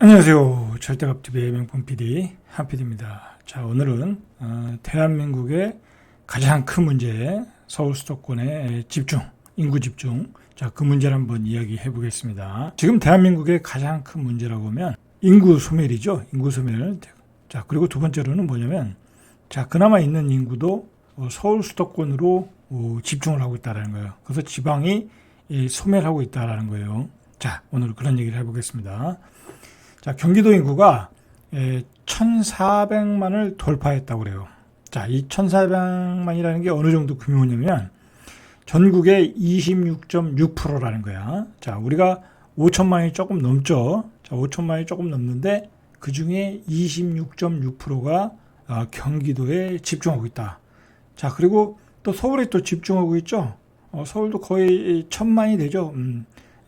안녕하세요. 절대값TV의 명품 PD 한PD입니다. 자, 오늘은 대한민국의 가장 큰 문제, 서울 수도권의 집중, 인구 집중. 자, 그 문제를 한번 이야기해 보겠습니다. 지금 대한민국의 가장 큰 문제라고 하면 인구 소멸이죠. 인구 소멸. 자, 그리고 두 번째로는 뭐냐면, 자, 그나마 있는 인구도 서울 수도권으로 집중을 하고 있다는 거예요. 그래서 지방이 소멸하고 있다는 거예요. 자, 오늘 그런 얘기를 해보겠습니다. 자, 경기도 인구가 1,400만을 돌파했다고 그래요. 자, 이 1,400만이라는 게 어느 정도 규모냐면 전국의 26.6%라는 거야. 자, 우리가 5천만이 조금 넘죠. 자, 5천만이 조금 넘는데 그 중에 26.6%가 경기도에 집중하고 있다. 자, 그리고 또 서울에 또 집중하고 있죠. 서울도 거의 1,000만이 되죠.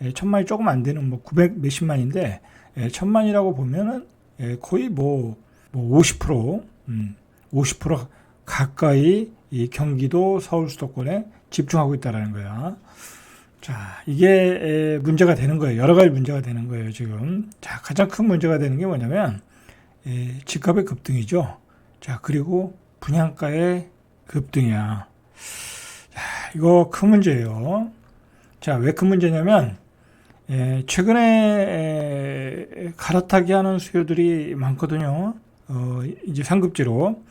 1,000만이 조금 안 되는 900 몇십만인데 1,000만이라고 보면은 거의 50% 가까이 이 경기도 서울 수도권에 집중하고 있다라는 거야. 자, 이게 문제가 되는 거예요. 여러 가지 문제가 되는 거예요, 지금. 자, 가장 큰 문제가 되는 게 뭐냐면 집값의 급등이죠. 자, 그리고 분양가의 급등이야. 자, 이거 큰 문제예요. 자, 왜 큰 문제냐면 최근에 갈아타기 하는 수요들이 많거든요. 이제 상급지로.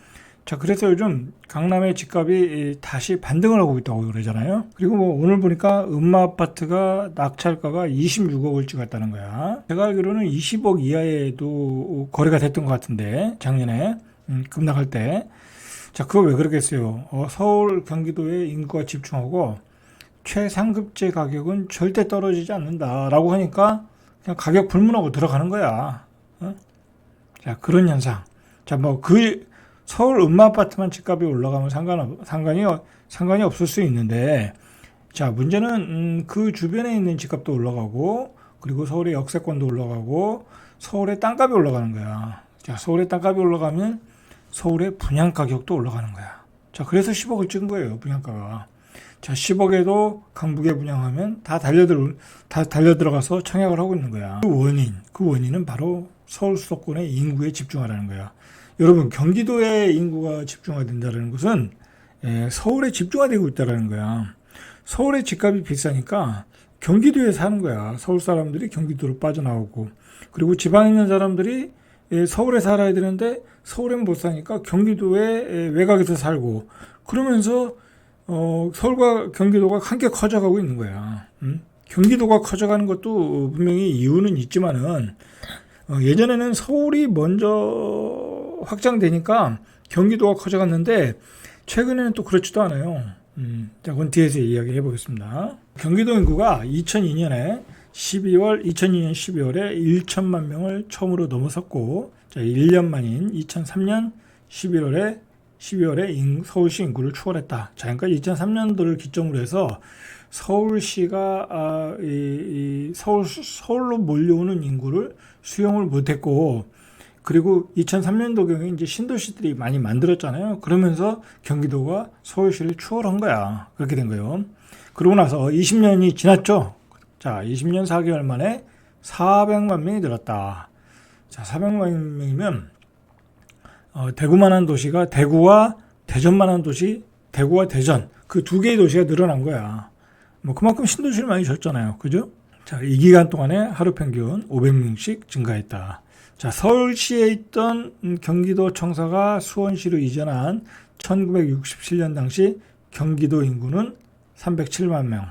자, 그래서 요즘 강남의 집값이 다시 반등을 하고 있다고 그러잖아요. 그리고 오늘 보니까 음마아파트가 낙찰가가 26억을 찍었다는 거야. 제가 알기로는 20억 이하에도 거래가 됐던 것 같은데, 작년에 급락할 때. 자, 그거 왜 그러겠어요? 서울, 경기도에 인구가 집중하고 최상급지 가격은 절대 떨어지지 않는다라고 하니까 그냥 가격 불문하고 들어가는 거야. 자, 그런 현상. 자, 서울 음마아파트만 집값이 올라가면 상관이 없을 수 있는데, 자, 문제는 그 주변에 있는 집값도 올라가고, 그리고 서울의 역세권도 올라가고, 서울의 땅값이 올라가는 거야. 자, 서울의 땅값이 올라가면 서울의 분양 가격도 올라가는 거야. 자, 그래서 10억을 찍은 거예요, 분양가가. 자, 10억에도 강북에 분양하면 다 달려들어가서 청약을 하고 있는 거야. 그 원인은 바로 서울 수도권의 인구에 집중하라는 거야. 여러분, 경기도에 인구가 집중화된다는 것은 서울에 집중화되고 있다는 거야. 서울의 집값이 비싸니까 경기도에 사는 거야. 서울 사람들이 경기도로 빠져나오고, 그리고 지방에 있는 사람들이 서울에 살아야 되는데 서울엔 못 사니까 경기도에 외곽에서 살고, 그러면서 서울과 경기도가 함께 커져가고 있는 거야. 경기도가 커져가는 것도 분명히 이유는 있지만은 예전에는 서울이 먼저 확장되니까 경기도가 커져갔는데 최근에는 또 그렇지도 않아요. 자, 그건 뒤에서 이야기해 보겠습니다. 경기도 인구가 2002년 12월에 1천만 명을 처음으로 넘어섰고, 자, 1년 만인 2003년 12월에 서울시 인구를 추월했다. 자, 그러니까 2003년도를 기점으로 해서 서울시가 서울로 몰려오는 인구를 수용을 못했고, 그리고 2003년도경에 이제 신도시들이 많이 만들었잖아요. 그러면서 경기도가 서울시를 추월한 거야. 그렇게 된 거예요. 그러고 나서 20년이 지났죠. 자, 20년 4개월 만에 400만 명이 늘었다. 자, 400만 명이면 대구만한 도시가 대구와 대전만한 도시, 대구와 대전, 그 두 개의 도시가 늘어난 거야. 그만큼 신도시를 많이 졌잖아요. 그죠? 자, 이 기간 동안에 하루 평균 500명씩 증가했다. 자, 서울시에 있던 경기도 청사가 수원시로 이전한 1967년 당시 경기도 인구는 307만 명.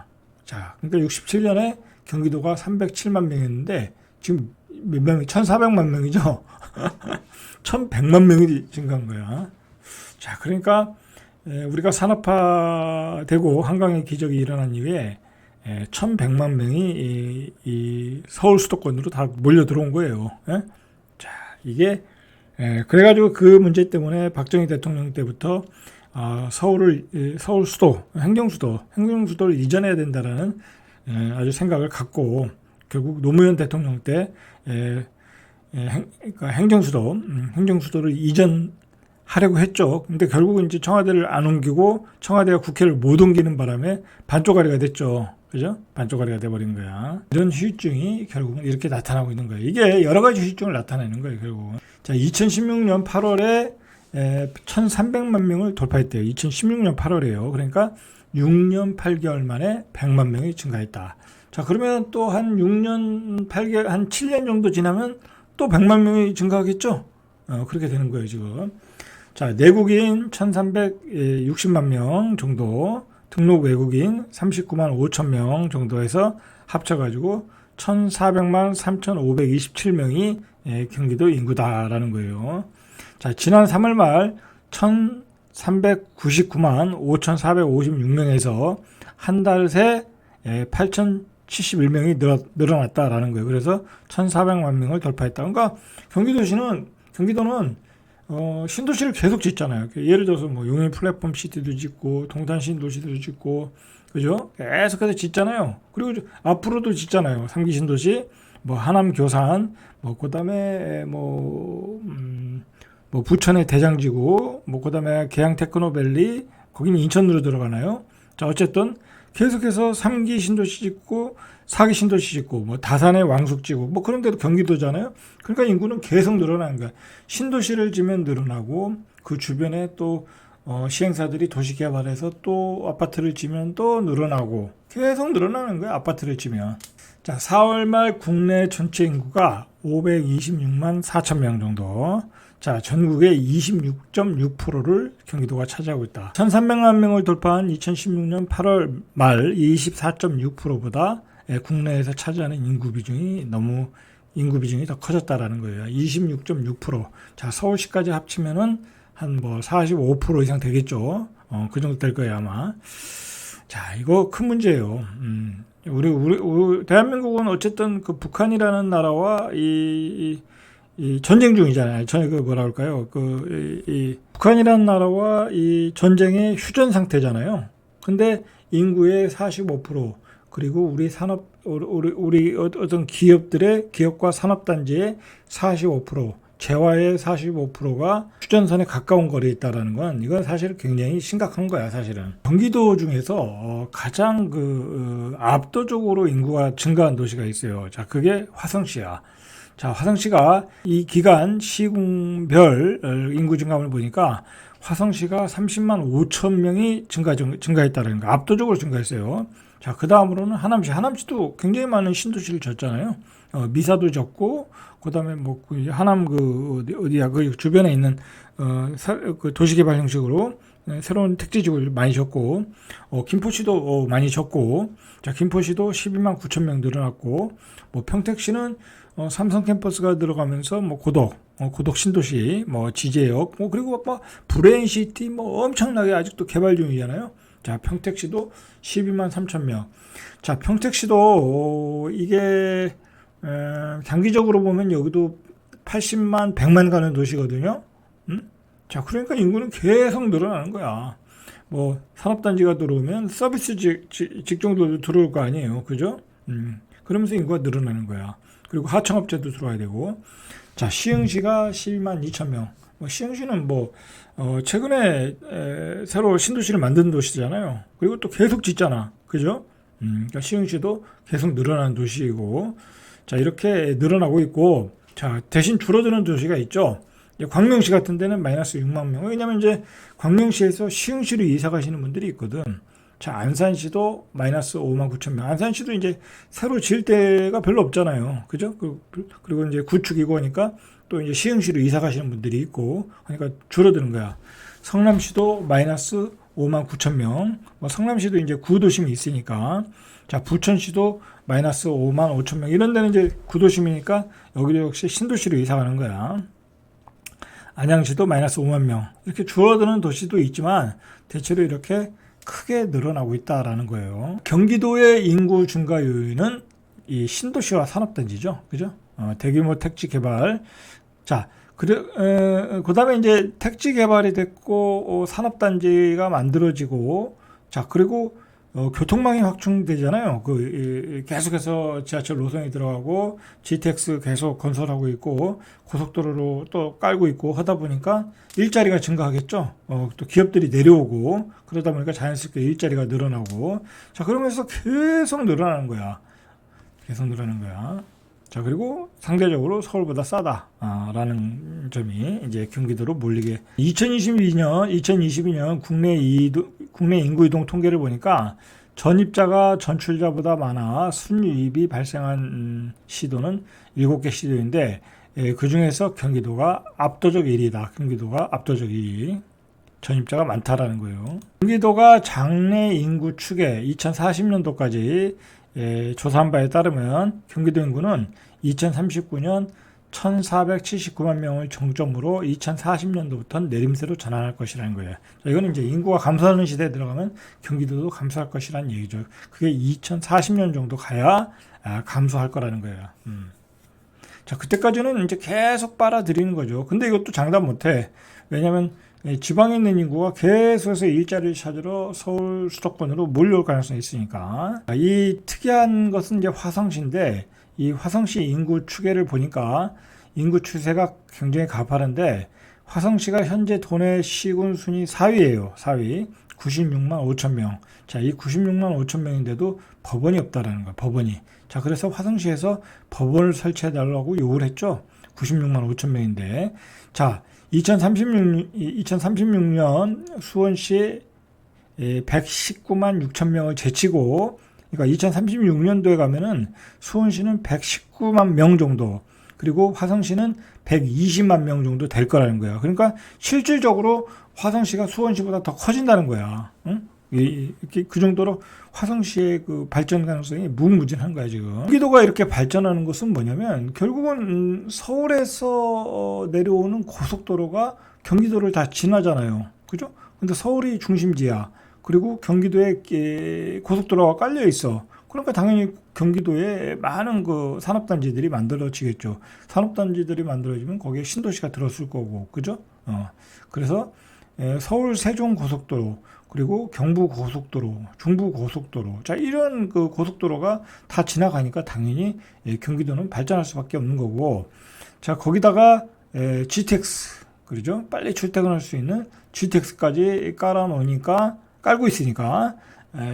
자, 그러니까 67년에 경기도가 307만 명이었는데 지금 몇 명이 1,400만 명이죠. 1,100만 명이 증가한 거야. 자, 그러니까 우리가 산업화되고 한강의 기적이 일어난 이후에 1,100만 명이 이 서울 수도권으로 다 몰려 들어온 거예요. 자, 이게 그래가지고 그 문제 때문에 박정희 대통령 때부터 서울 수도, 행정수도를 이전해야 된다라는 아주 생각을 갖고, 결국 노무현 대통령 때 그러니까 행정수도를 이전하려고 했죠. 근데 결국은 이제 청와대를 안 옮기고 청와대가 국회를 못 옮기는 바람에 반쪽짜리가 됐죠. 그죠? 반쪽짜리가 돼버린 거야. 이런 후유증이 결국은 이렇게 나타나고 있는 거예요. 이게 여러 가지 후유증을 나타내는 거예요, 결국은. 자, 2016년 8월에 1,300만 명을 돌파했대요. 2016년 8월에요. 그러니까 6년 8개월 만에 100만 명이 증가했다. 자, 그러면 또 한 6년 8개월, 한 7년 정도 지나면 또 100만 명이 증가하겠죠? 그렇게 되는 거예요, 지금. 자, 내국인 1,360만 명 정도, 등록 외국인 39만 5천 명 정도에서 합쳐가지고 1,400만 3,527명이 경기도 인구다라는 거예요. 자, 지난 3월 말 1,399만 5,456명에서 한 달 새 8,071명이 늘어났다라는 거예요. 그래서 1,400만 명을 돌파했다. 그러니까 경기도는 신도시를 계속 짓잖아요. 예를 들어서 뭐 용인 플랫폼 시티도 짓고 동탄 신도시도 짓고 그죠? 계속해서 짓잖아요. 그리고 앞으로도 짓잖아요. 3기 신도시, 뭐 하남 교산, 뭐 그다음에 뭐 부천의 대장지구, 뭐 그다음에 계양 테크노밸리, 거기는 인천으로 들어가나요? 자, 어쨌든 계속해서 3기 신도시 짓고 4기 신도시 짓고 뭐 다산의 왕숙 지구 뭐 그런 데도 경기도잖아요. 그러니까 인구는 계속 늘어나는 거야. 신도시를 지면 늘어나고 그 주변에 또 시행사들이 도시개발해서 또 아파트를 지면 또 늘어나고 계속 늘어나는 거야. 아파트를 지면. 자, 4월 말 국내 전체 인구가 526만 4천 명 정도. 자, 전국의 26.6%를 경기도가 차지하고 있다. 1,300만 명을 돌파한 2016년 8월 말 24.6%보다 국내에서 차지하는 인구 비중이 더 커졌다라는 거예요. 26.6%. 자, 서울시까지 합치면은 한 뭐 45% 이상 되겠죠. 그 정도 될 거예요, 아마. 자, 이거 큰 문제예요. 우리 대한민국은 어쨌든 그 북한이라는 나라와 이 전쟁 중이잖아요. 그 뭐라 할까요? 이 북한이라는 나라와 이 전쟁의 휴전 상태잖아요. 근데 인구의 45%, 그리고 우리 어떤 기업과 산업단지의 45%, 재화의 45%가 휴전선에 가까운 거리에 있다라는 건 이건 사실 굉장히 심각한 거야, 사실은. 경기도 중에서 가장 압도적으로 인구가 증가한 도시가 있어요. 자, 그게 화성시야. 자, 화성시가 이 기간 시군별 인구 증가를 보니까 화성시가 30만 5천 명이 증가했다는 거, 압도적으로 증가했어요. 자, 그 다음으로는 하남시도 굉장히 많은 신도시를 졌잖아요. 미사도 졌고, 그 다음에 뭐 하남 어디야 그 주변에 있는 그 도시개발 형식으로 새로운 택지지구를 많이 졌고, 김포시도 많이 졌고, 자, 김포시도 12만 9천 명 늘어났고, 뭐 평택시는 삼성 캠퍼스가 들어가면서 뭐 고덕 신도시, 뭐 지제역, 뭐 그리고 뭐 브레인시티 뭐 엄청나게 아직도 개발 중이잖아요. 자, 평택시도 12만 3천 명. 자, 평택시도 이게 장기적으로 보면 여기도 80만 100만 가는 도시거든요. 자, 그러니까 인구는 계속 늘어나는 거야. 뭐 산업단지가 들어오면 서비스 직종도 들어올 거 아니에요, 그죠? 그러면서 인구가 늘어나는 거야. 그리고 하청업체도 들어와야 되고. 자, 시흥시가 12만 2천 명. 시흥시는 최근에 새로 신도시를 만든 도시잖아요. 그리고 또 계속 짓잖아, 그죠? 그러니까 시흥시도 계속 늘어나는 도시이고. 자, 이렇게 늘어나고 있고. 자, 대신 줄어드는 도시가 있죠. 광명시 같은 데는 마이너스 6만 명. 왜냐면 이제 광명시에서 시흥시로 이사 가시는 분들이 있거든. 자, 안산시도 마이너스 5만 9천 명. 안산시도 이제 새로 지을 데가 별로 없잖아요. 그죠? 그리고 이제 구축이고 하니까 또 이제 시흥시로 이사 가시는 분들이 있고 하니까 줄어드는 거야. 성남시도 마이너스 5만 9천 명. 뭐 성남시도 이제 구도심이 있으니까. 자, 부천시도 마이너스 5만 5천 명. 이런 데는 이제 구도심이니까 여기도 역시 신도시로 이사 가는 거야. 안양시도 마이너스 5만 명. 이렇게 줄어드는 도시도 있지만 대체로 이렇게 크게 늘어나고 있다라는 거예요. 경기도의 인구 증가 요인은 이 신도시와 산업단지죠. 그죠? 대규모 택지 개발. 자, 그 다음에 이제 택지 개발이 됐고, 산업단지가 만들어지고, 자, 그리고 교통망이 확충되잖아요. 계속해서 지하철 노선이 들어가고 GTX 계속 건설하고 있고 고속도로로 또 깔고 있고 하다 보니까 일자리가 증가하겠죠. 또 기업들이 내려오고 그러다 보니까 자연스럽게 일자리가 늘어나고 자 그러면서 계속 늘어나는 거야. 계속 늘어나는 거야. 자 그리고 상대적으로 서울보다 싸다라는 점이 이제 경기도로 몰리게 2022년 국내 인구 이동 통계를 보니까 전입자가 전출자보다 많아 순유입이 발생한 시도는 7개 시도인데 그 중에서 경기도가 압도적 1위다. 경기도가 압도적 1위. 전입자가 많다라는 거예요. 경기도가 장래 인구 추계 2040년도까지 조사한 바에 따르면 경기도 인구는 2039년 1479만 명을 정점으로 2040년도부터는 내림세로 전환할 것이라는 거예요. 자, 이거는 이제 인구가 감소하는 시대에 들어가면 경기도도 감소할 것이라는 얘기죠. 그게 2040년 정도 가야 감소할 거라는 거예요. 자, 그때까지는 이제 계속 빨아들이는 거죠. 근데 이것도 장담 못해. 왜냐면 지방에 있는 인구가 계속해서 일자리를 찾으러 서울 수도권으로 몰려올 가능성이 있으니까. 이 특이한 것은 이제 화성시인데 이 화성시 인구 추계를 보니까 인구 추세가 굉장히 가파른데 화성시가 현재 도내 시군 순위 4위예요. 4위. 96만 5천 명. 자, 이 96만 5천 명인데도 법원이 없다라는 거예요. 법원이. 자, 그래서 화성시에서 법원을 설치해달라고 요구를 했죠. 96만 5천 명인데. 자, 2036년 수원시 119만 6천 명을 제치고 그러니까 2036년도에 가면은 수원시는 119만 명 정도 그리고 화성시는 120만 명 정도 될 거라는 거야. 그러니까 실질적으로 화성시가 수원시보다 더 커진다는 거야. 응? 그 정도로 화성시의 그 발전 가능성이 무궁무진한 거야 지금. 경기도가 이렇게 발전하는 것은 뭐냐면 결국은 서울에서 내려오는 고속도로가 경기도를 다 지나잖아요. 그죠? 근데 서울이 중심지야. 그리고 경기도에 고속도로가 깔려 있어. 그러니까 당연히 경기도에 많은 그 산업단지들이 만들어지겠죠. 산업단지들이 만들어지면 거기에 신도시가 들었을 거고, 그죠? 그래서 서울 세종 고속도로 그리고 경부 고속도로, 중부 고속도로, 자 이런 그 고속도로가 다 지나가니까 당연히 경기도는 발전할 수밖에 없는 거고, 자 거기다가 GTX, 그러죠? 빨리 출퇴근할 수 있는 GTX까지 깔고 있으니까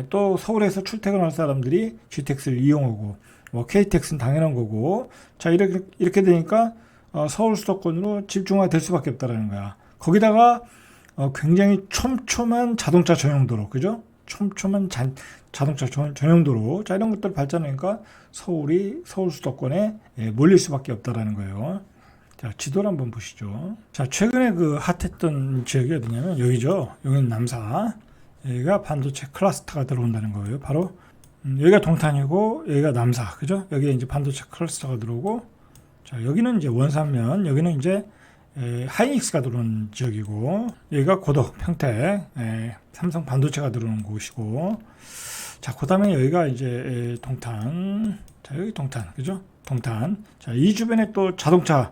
또 서울에서 출퇴근할 사람들이 GTX를 이용하고 뭐 KTX는 당연한 거고 자 이렇게 되니까 서울 수도권으로 집중화될 수밖에 없다라는 거야. 거기다가 굉장히 촘촘한 자동차 전용도로, 그죠? 촘촘한 자동차 전용도로 자 이런 것들 발전하니까 서울 수도권에 몰릴 수밖에 없다라는 거예요. 자, 지도를 한번 보시죠. 자, 최근에 그 핫했던 지역이 어디냐면 여기죠. 여기는 남사. 여기가 반도체 클러스터가 들어온다는 거예요. 바로 여기가 동탄이고 여기가 남사, 그죠? 여기에 이제 반도체 클러스터가 들어오고, 자 여기는 이제 원산면, 여기는 이제 하이닉스가 들어오는 지역이고, 여기가 고덕, 평택, 삼성 반도체가 들어오는 곳이고, 자 그다음에 여기가 이제 동탄, 자 여기 동탄, 그죠? 동탄. 자 이 주변에 또 자동차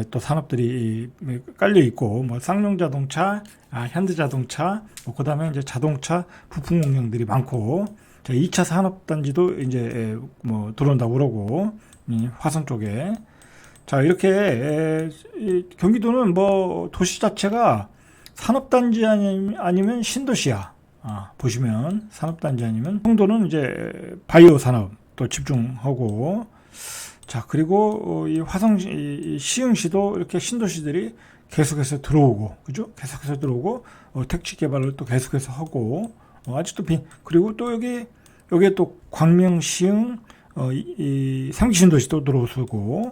또 산업들이 깔려 있고, 뭐 쌍용자동차, 현대자동차, 뭐 그다음에 이제 자동차 부품 공장들이 많고, 자 2차 산업단지도 이제 뭐 들어온다고 그러고, 화성 쪽에. 자 이렇게 경기도는 뭐 도시 자체가 산업단지 아니면 신도시야. 보시면 산업단지 아니면 송도는 이제 바이오 산업 또 집중하고, 자 그리고 이 화성 시흥시도 이렇게 신도시들이 계속해서 들어오고, 그죠? 계속해서 들어오고 택지 개발을 또 계속해서 하고, 아직도 그리고 또 여기에 또 광명 시흥 이 삼기신도시도 들어오고,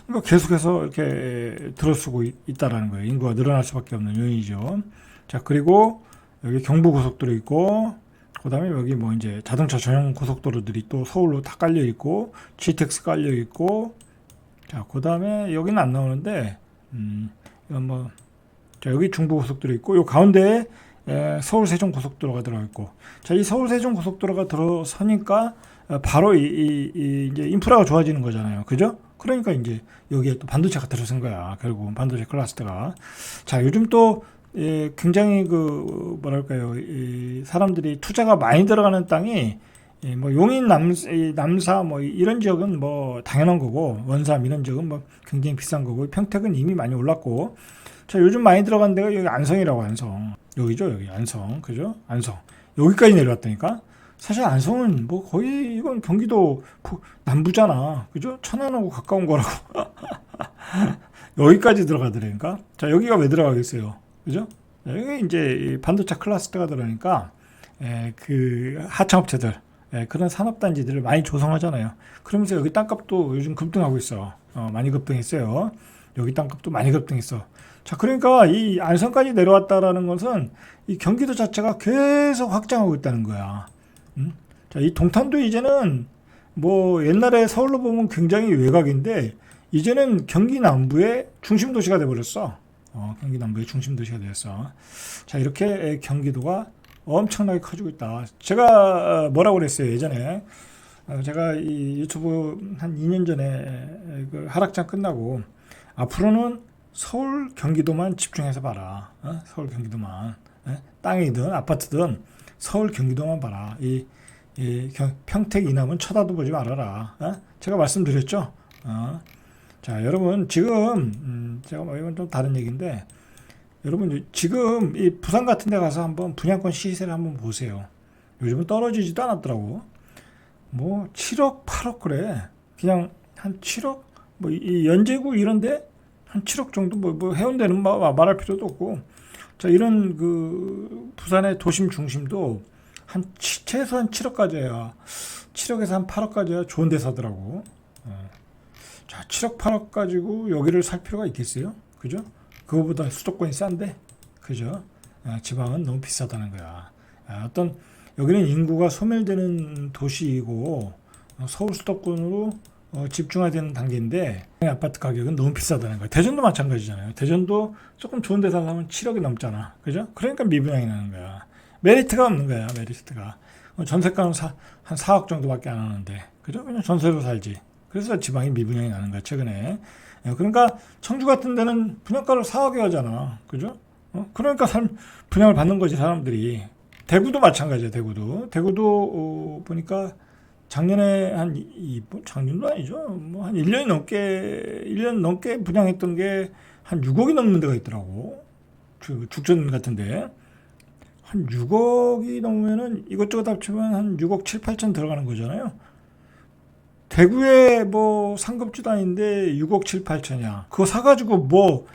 그러니까 계속해서 이렇게 들어서고 있다라는 거예요. 인구가 늘어날 수밖에 없는 요인이죠. 자 그리고 여기 경부고속도로 있고, 그 다음에 여기 뭐 이제 자동차 전용 고속도로들이 또 서울로 다 깔려 있고, GTX 깔려 있고, 자, 그 다음에 여기는 안 나오는데, 뭐, 자, 여기 중부고속도로 있고, 요 가운데에 서울 세종 고속도로가 들어가 있고, 자, 이 서울 세종 고속도로가 들어서니까 바로 이제 인프라가 좋아지는 거잖아요. 그죠? 그러니까 이제 여기에 또 반도체가 들어선 거야. 결국은 반도체 클러스터가. 자, 요즘 또 굉장히 그 뭐랄까요, 이 사람들이 투자가 많이 들어가는 땅이 뭐 용인 남사 뭐 이런 지역은 뭐 당연한 거고, 원삼 이런 지역은 뭐 굉장히 비싼 거고, 평택은 이미 많이 올랐고, 자 요즘 많이 들어간 데가 여기 안성이라고. 안성 여기죠. 여기 안성, 그죠? 안성 여기까지 내려왔다니까. 사실 안성은 뭐 거의 이건 경기도 남부잖아, 그죠? 천안하고 가까운 거라고. 여기까지 들어가더라니까. 자 여기가 왜 들어가겠어요, 그죠? 여기 이제 반도체 클러스터가 들어가니까 그 하청업체들, 그런 산업단지들을 많이 조성하잖아요. 그러면서 여기 땅값도 요즘 급등하고 있어. 많이 급등했어요. 여기 땅값도 많이 급등했어. 자, 그러니까 이 안성까지 내려왔다라는 것은 이 경기도 자체가 계속 확장하고 있다는 거야. 자, 이 동탄도 이제는 뭐 옛날에 서울로 보면 굉장히 외곽인데, 이제는 경기 남부의 중심 도시가 돼버렸어. 경기 남부의 중심 도시가 되었어. 자, 이렇게 경기도가 엄청나게 커지고 있다. 제가 뭐라고 그랬어요, 예전에. 제가 이 유튜브 한 2년 전에 그 하락장 끝나고, 앞으로는 서울 경기도만 집중해서 봐라. 서울 경기도만. 땅이든 아파트든 서울 경기도만 봐라. 평택 이남은 쳐다도 보지 말아라. 제가 말씀드렸죠. 자, 여러분 지금 제가 뭐 이건 좀 다른 얘기인데, 여러분 지금 이 부산 같은 데 가서 한번 분양권 시세를 한번 보세요. 요즘은 떨어지지도 않았더라고. 뭐 7억 8억 그래. 그냥 한 7억, 뭐 이 연제구 이런데 한 7억 정도, 뭐 해운대는 말할 필요도 없고. 자, 이런 그 부산의 도심 중심도 한 최소한 7억까지야. 7억에서 한 8억까지야 좋은 데 사더라고. 자, 7억 8억 가지고 여기를 살 필요가 있겠어요? 그죠? 그거보다 수도권이 싼데, 그죠? 지방은 너무 비싸다는 거야. 어떤 여기는 인구가 소멸되는 도시이고, 서울 수도권으로 집중화되는 단계인데, 아파트 가격은 너무 비싸다는 거야. 대전도 마찬가지잖아요. 대전도 조금 좋은 데 살려면 7억이 넘잖아, 그죠? 그러니까 미분양이 나는 거야. 메리트가 없는 거야, 메리트가. 전세가는 한 4억 정도밖에 안 하는데, 그죠? 그냥 전세로 살지. 그래서 지방이 미분양이 나는 거야, 최근에. 그러니까 청주 같은 데는 분양가를 4억에 하잖아, 그죠? 그러니까 분양을 받는 거지, 사람들이. 대구도 마찬가지야. 대구도 보니까 작년에 작년도 아니죠, 뭐 한 1년 넘게 분양했던 게 한 6억이 넘는 데가 있더라고. 그 죽전 같은데 한 6억이 넘으면은 이것저것 합치면 한 6억 7, 8천 들어가는 거잖아요. 대구에 뭐 상급지도 아닌데 6억 7, 8천이야. 그거 사가지고 뭐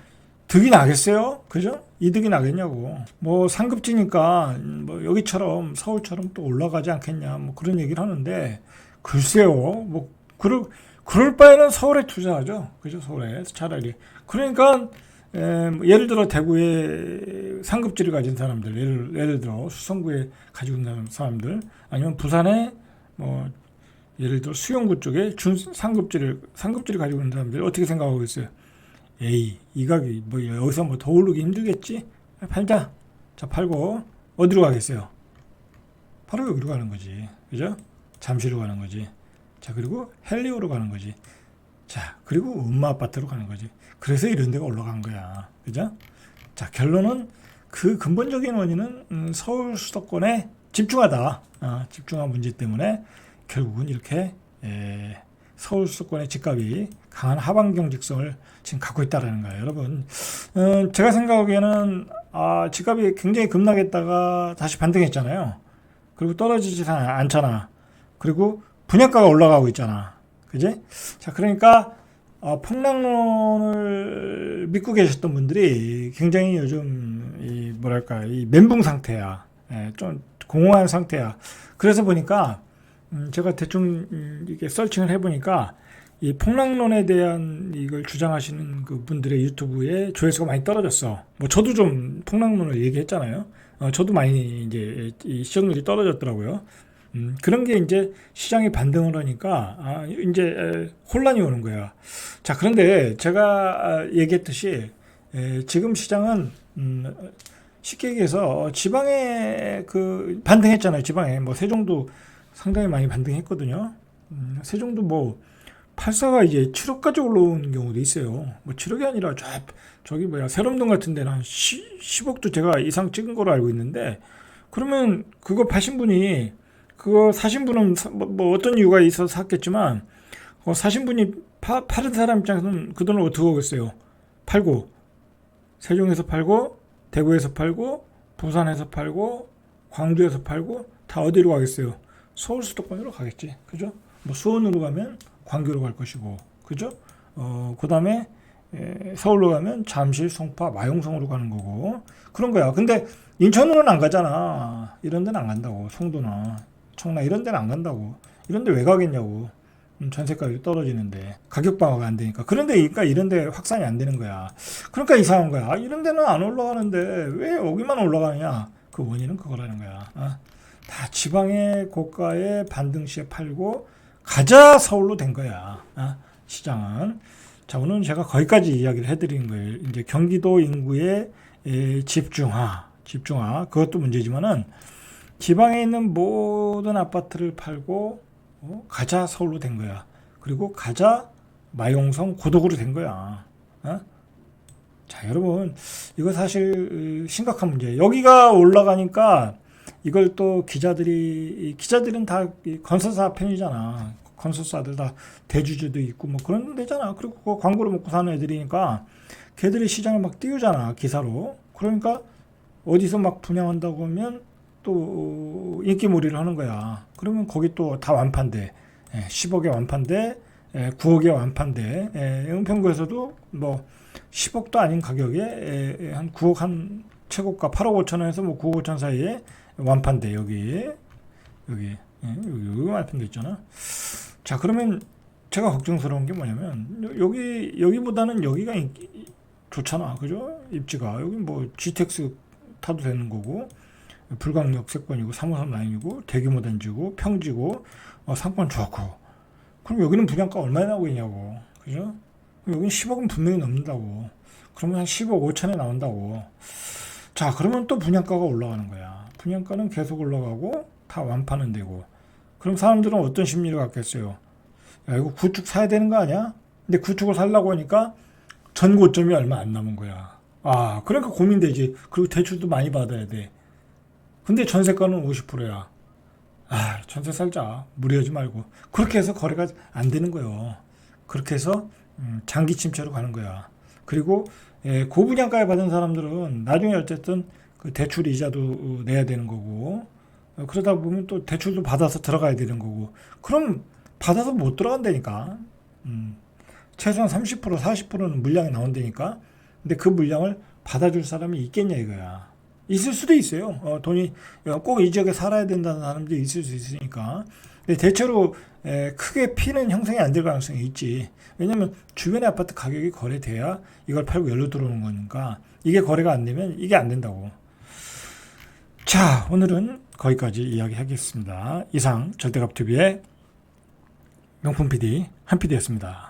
득이 나겠어요? 그죠? 이득이 나겠냐고. 뭐 상급지니까 뭐 여기처럼 서울처럼 또 올라가지 않겠냐, 뭐 그런 얘기를 하는데, 글쎄요. 뭐 그럴 바에는 서울에 투자하죠. 그죠? 서울에 차라리. 그러니까 예를 들어 대구에 상급지를 가진 사람들, 예를 들어 수성구에 가지고 있는 사람들, 아니면 부산에 뭐 예를 들어 수영구 쪽에 상급지를 가지고 있는 사람들 어떻게 생각하고 있어요? 에이, 이 가격이 뭐 여기서 뭐 더 오르기 힘들겠지? 팔자. 자, 팔고 어디로 가겠어요? 바로 여기로 가는 거지, 그죠? 잠시로 가는 거지. 자, 그리고 헬리오로 가는 거지. 자, 그리고 음마 아파트로 가는 거지. 그래서 이런 데가 올라간 거야, 그죠? 자, 결론은 그 근본적인 원인은 서울 수도권에 집중하다. 집중한 문제 때문에 결국은 이렇게 서울 수도권의 집값이 강한 하방 경직성을 지금 갖고 있다는 거예요, 여러분. 제가 생각하기에는 집값이 굉장히 급락했다가 다시 반등했잖아요. 그리고 떨어지지 않잖아. 그리고 분양가가 올라가고 있잖아, 그지? 자, 그러니까 폭락론을 믿고 계셨던 분들이 굉장히 요즘 이 멘붕 상태야. 좀 공허한 상태야. 그래서 보니까 제가 대충 이렇게 서칭을 해보니까 이 폭락론에 대한 이걸 주장하시는 그 분들의 유튜브에 조회수가 많이 떨어졌어. 뭐 저도 좀 폭락론을 얘기했잖아요. 저도 많이 이제 이 시청률이 떨어졌더라고요. 그런 게 이제 시장이 반등을 하니까 이제 혼란이 오는 거야. 자, 그런데 제가 얘기했듯이 지금 시장은 쉽게 얘기해서 지방에 그 반등했잖아요. 지방에 뭐 세종도 상당히 많이 반등했거든요. 세종도 뭐 84가 이제 7억까지 올라오는 경우도 있어요. 뭐 7억이 아니라 저기 뭐야 세럼동 같은 데는 한 10억도 제가 이상 찍은 걸로 알고 있는데, 그러면 그거 파신 분이, 그거 사신 분은 뭐 어떤 이유가 있어서 샀겠지만, 사신 분이 파는 사람 입장에서는 그 돈을 어떻게 하겠어요? 팔고, 세종에서 팔고, 대구에서 팔고, 부산에서 팔고, 광주에서 팔고, 다 어디로 가겠어요? 서울 수도권으로 가겠지. 그죠? 뭐 수원으로 가면 광교로 갈 것이고, 그죠? 그 다음에 서울로 가면 잠실, 송파, 마용성으로 가는 거고, 그런 거야. 근데 인천으로는 안 가잖아. 이런 데는 안 간다고. 송도나 청라 이런 데는 안 간다고. 이런 데 왜 가겠냐고. 전세가격이 떨어지는데 가격 방어가 안 되니까. 그러니까 이런 데 확산이 안 되는 거야. 그러니까 이상한 거야. 이런 데는 안 올라가는데 왜 여기만 올라가느냐. 그 원인은 그거라는 거야. 다 지방의 고가의 반등시에 팔고 가자 서울로 된 거야. 시장은. 자, 오늘은 제가 거기까지 이야기를 해드린 거예요. 이제 경기도 인구의 집중화. 그것도 문제지만은 지방에 있는 모든 아파트를 팔고 가자 서울로 된 거야. 그리고 가자 마용성 고덕으로 된 거야. 자, 여러분, 이거 사실 심각한 문제예요. 여기가 올라가니까 이걸 또 기자들은 다 건설사 편이잖아. 건설사들 다 대주주도 있고 뭐 그런 데잖아. 그리고 그거 광고를 먹고 사는 애들이니까 걔들이 시장을 막 띄우잖아, 기사로. 그러니까 어디서 막 분양한다고 하면 또 인기몰이를 하는 거야. 그러면 거기 또 다 완판돼. 10억에 완판돼, 9억에 완판돼. 은평구에서도 뭐 10억도 아닌 가격에 한 9억 한 최고가 8억 5천 원에서 뭐 9억 5천 사이에 완판돼. 여기 완판돼 있잖아. 자, 그러면 제가 걱정스러운 게 뭐냐면 여기보다는 여기가 좋잖아, 그죠? 입지가 여기 뭐 GTX 타도 되는 거고, 불광역 세권이고 3호선 라인이고 대규모 단지고 평지고 상권 좋고. 그럼 여기는 분양가 얼마나 나오고 있냐고, 그죠? 여기는 10억은 분명히 넘는다고. 그러면 한 10억 5천에 나온다고. 자, 그러면 또 분양가가 올라가는 거야. 분양가는 계속 올라가고 다 완파는 되고. 그럼 사람들은 어떤 심리를 갖겠어요? 야, 이거 구축 사야 되는 거 아니야? 근데 구축을 살려고 하니까 전고점이 얼마 안 남은 거야. 그러니까 고민되지. 그리고 대출도 많이 받아야 돼. 근데 전세가는 50%야. 전세 살자. 무리하지 말고. 그렇게 해서 거래가 안 되는 거예요. 그렇게 해서 장기 침체로 가는 거야. 그리고 고분양가에 받은 사람들은 나중에 어쨌든 그 대출 이자도 내야 되는 거고, 그러다 보면 또 대출도 받아서 들어가야 되는 거고, 그럼 받아서 못 들어간다니까. 최소한 30% 40%는 물량이 나온다니까. 근데 그 물량을 받아줄 사람이 있겠냐 이거야. 있을 수도 있어요. 돈이 꼭 이 지역에 살아야 된다는 사람들이 있을 수 있으니까. 근데 대체로 크게 피는 형성이 안 될 가능성이 있지. 왜냐면 주변의 아파트 가격이 거래돼야 이걸 팔고 열로 들어오는 거니까. 이게 거래가 안 되면 이게 안 된다고. 자, 오늘은 거기까지 이야기하겠습니다. 이상 절대값TV의 명품 PD 한 PD였습니다.